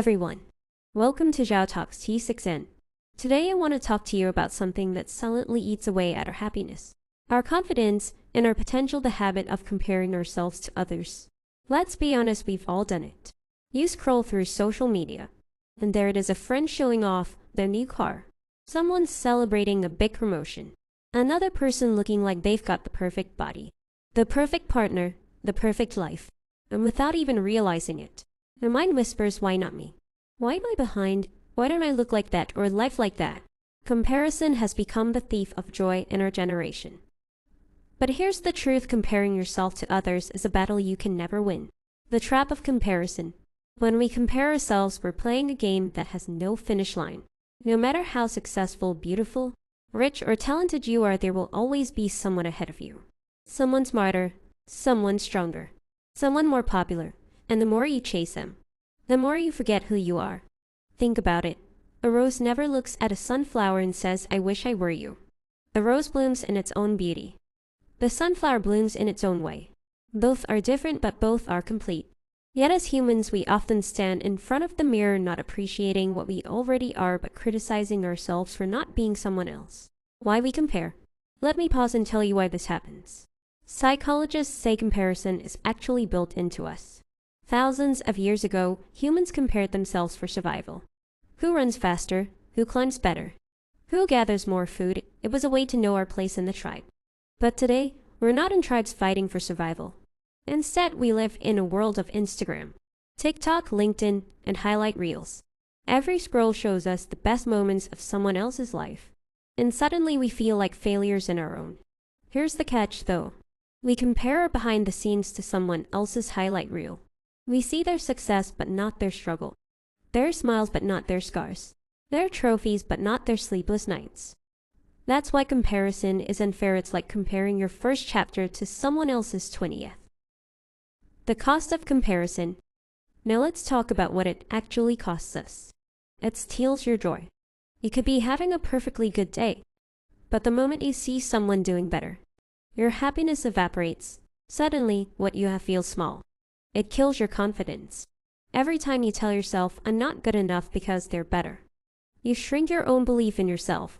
everyone. Welcome to XIAOTALK-T6N. Today I want to talk to you about something that silently eats away at our happiness, our confidence, and our potential the habit of comparing ourselves to others. Let's be honest, we've all done it. You scroll through social media, and there it is, a friend showing off their new car, someone celebrating a big promotion, another person looking like they've got the perfect body, the perfect partner, the perfect life, and without even realizing it, their mind whispers, why not me? Why am I behind? Why don't I look like that or life like that? Comparison has become the thief of joy in our generation. But here's the truth, comparing yourself to others is a battle you can never win. The trap of comparison. When we compare ourselves, we're playing a game that has no finish line. No matter how successful, beautiful, rich, or talented you are, there will always be someone ahead of you. Someone smarter, someone stronger, someone more popular, and the more you chase them, the more you forget who you are. Think about it. A rose never looks at a sunflower and says, I wish I were you. The rose blooms in its own beauty. The sunflower blooms in its own way. Both are different, but both are complete. Yet as humans, we often stand in front of the mirror not appreciating what we already are, but criticizing ourselves for not being someone else. Why we compare? Let me pause and tell you why this happens. Psychologists say comparison is actually built into us. Thousands of years ago, humans compared themselves for survival. Who runs faster? Who climbs better? Who gathers more food? It was a way to know our place in the tribe. But today, we're not in tribes fighting for survival. Instead, we live in a world of Instagram, TikTok, LinkedIn, and highlight reels. Every scroll shows us the best moments of someone else's life. And suddenly we feel like failures in our own. Here's the catch though. We compare our behind the scenes to someone else's highlight reel. We see their success but not their struggle, their smiles but not their scars, their trophies but not their sleepless nights. That's why comparison is unfair. It's like comparing your first chapter to someone else's 20th. The cost of comparison. Now let's talk about what it actually costs us. It steals your joy. You could be having a perfectly good day, but the moment you see someone doing better, your happiness evaporates. Suddenly, what you have feels small. It kills your confidence. Every time you tell yourself, I'm not good enough because they're better, you shrink your own belief in yourself.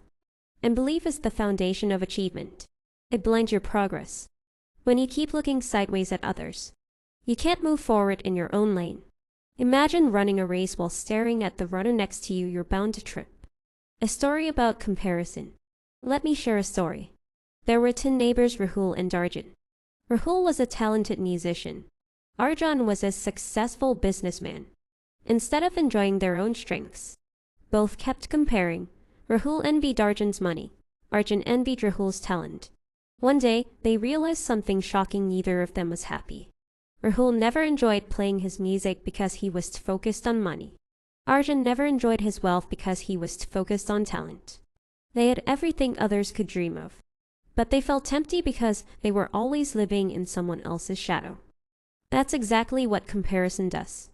And belief is the foundation of achievement. It blinds your progress. When you keep looking sideways at others, you can't move forward in your own lane. Imagine running a race while staring at the runner next to you. You're bound to trip. A story about comparison. Let me share a story. There were 10 neighbors, Rahul and Arjun. Rahul was a talented musician. Arjun was a successful businessman. Instead of enjoying their own strengths, both kept comparing. Rahul envied Arjun's money. Arjun envied Rahul's talent. One day, they realized something shocking: neither of them was happy. Rahul never enjoyed playing his music because he was focused on money. Arjun never enjoyed his wealth because he was focused on talent. They had everything others could dream of, but they felt empty because they were always living in someone else's shadow. That's exactly what comparison does.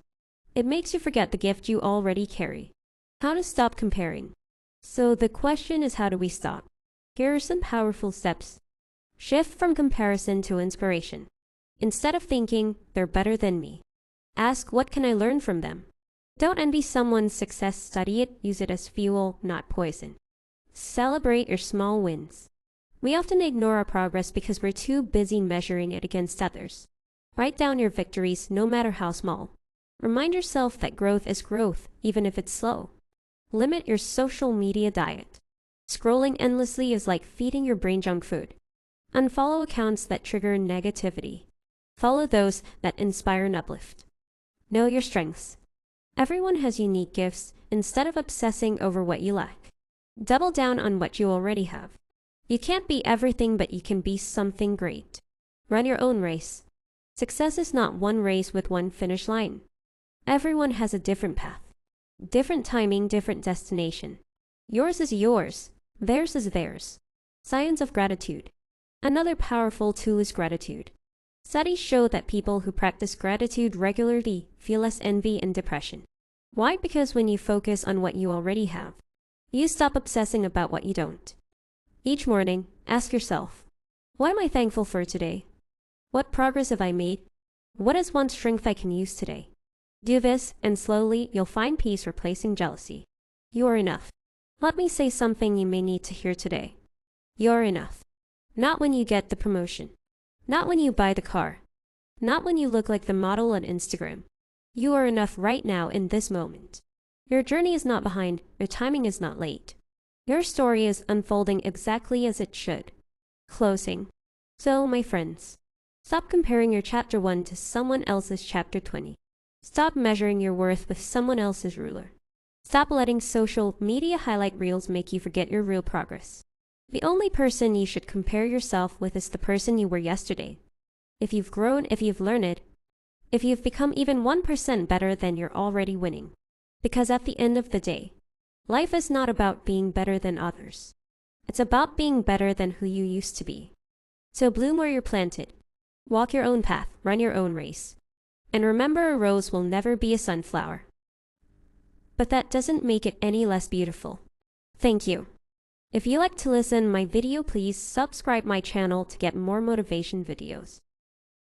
It makes you forget the gift you already carry. How to stop comparing? So the question is, how do we stop? Here are some powerful steps. Shift from comparison to inspiration. Instead of thinking, they're better than me, ask, what can I learn from them? Don't envy someone's success, study it, use it as fuel, not poison. Celebrate your small wins. We often ignore our progress because we're too busy measuring it against others. Write down your victories, no matter how small. Remind yourself that growth is growth, even if it's slow. Limit your social media diet. Scrolling endlessly is like feeding your brain junk food. Unfollow accounts that trigger negativity. Follow those that inspire and uplift. Know your strengths. Everyone has unique gifts. Instead of obsessing over what you lack, double down on what you already have. You can't be everything, but you can be something great. Run your own race. Success is not one race with one finish line. Everyone has a different path, different timing, different destination. Yours is yours. Theirs is theirs. Science of gratitude. Another powerful tool is gratitude. Studies show that people who practice gratitude regularly feel less envy and depression. Why? Because when you focus on what you already have, you stop obsessing about what you don't. Each morning, ask yourself, what am I thankful for today? What progress have I made? What is one strength I can use today? Do this, and slowly you'll find peace replacing jealousy. You are enough. Let me say something you may need to hear today. You're enough. Not when you get the promotion. Not when you buy the car. Not when you look like the model on Instagram. You are enough right now in this moment. Your journey is not behind, your timing is not late. Your story is unfolding exactly as it should. Closing. So, my friends, stop comparing your chapter 1 to someone else's chapter 20. Stop measuring your worth with someone else's ruler. Stop letting social media highlight reels make you forget your real progress. The only person you should compare yourself with is the person you were yesterday. If you've grown, if you've learned, if you've become even 1% better, then you're already winning. Because at the end of the day, life is not about being better than others. It's about being better than who you used to be. So bloom where you're planted. Walk your own path, run your own race. And remember, a rose will never be a sunflower. But that doesn't make it any less beautiful. Thank you. If you like to listen my video, please subscribe my channel to get more motivation videos.